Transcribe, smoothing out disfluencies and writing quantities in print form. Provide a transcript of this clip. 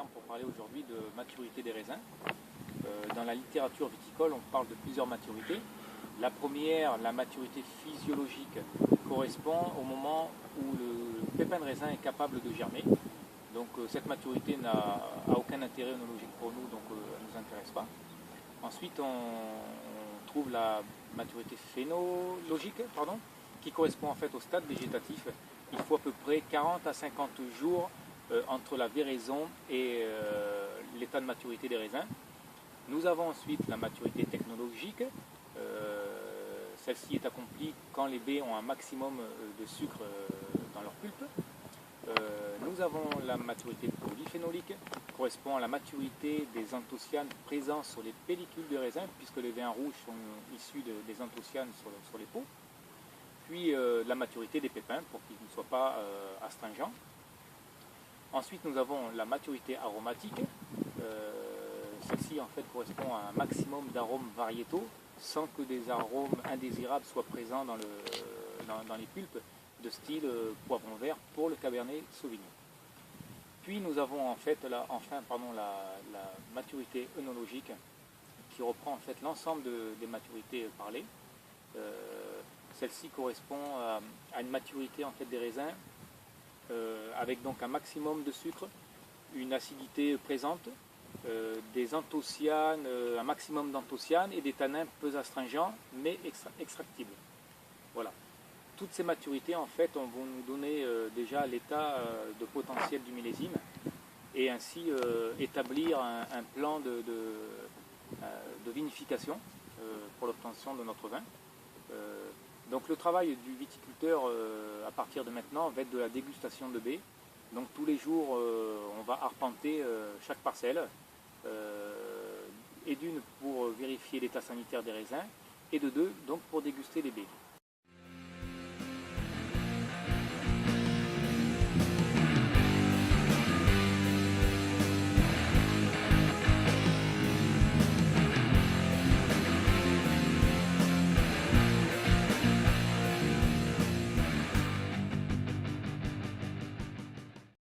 terme pour parler aujourd'hui de maturité des raisins. Dans la littérature viticole, on parle de plusieurs maturités. La première, la maturité physiologique, correspond au moment où le pépin de raisin est capable de germer. Donc cette maturité n'a aucun intérêt œnologique pour nous, donc elle ne nous intéresse pas. Ensuite, on trouve la maturité phénologique, qui correspond en fait au stade végétatif. Il faut à peu près 40 à 50 jours entre la véraison et l'état de maturité des raisins. Nous avons ensuite la maturité technologique. Celle-ci est accomplie quand les baies ont un maximum de sucre dans leur pulpe. Nous avons la maturité polyphénolique, qui correspond à la maturité des anthocyanes présents sur les pellicules de raisin, puisque les vins rouges sont issus des anthocyanes sur les peaux. Puis la maturité des pépins, pour qu'ils ne soient pas astringents. Ensuite, nous avons la maturité aromatique. Celle-ci en fait correspond à un maximum d'arômes variétaux, sans que des arômes indésirables soient présents dans les pulpes, de style poivron vert pour le Cabernet Sauvignon. Puis nous avons en fait la maturité œnologique, qui reprend en fait l'ensemble des maturités parlées. Celle-ci correspond à une maturité en fait des raisins avec donc un maximum de sucre, une acidité présente, des anthocyanes, un maximum d'anthocyanes et des tanins peu astringents mais extractibles. Voilà. Toutes ces maturités en fait vont nous donner déjà l'état de potentiel du millésime et ainsi établir un plan de vinification pour l'obtention de notre vin. Donc le travail du viticulteur à partir de maintenant va être de la dégustation de baies. Donc tous les jours on va arpenter chaque parcelle, et d'une pour vérifier l'état sanitaire des raisins et de deux donc pour déguster les baies.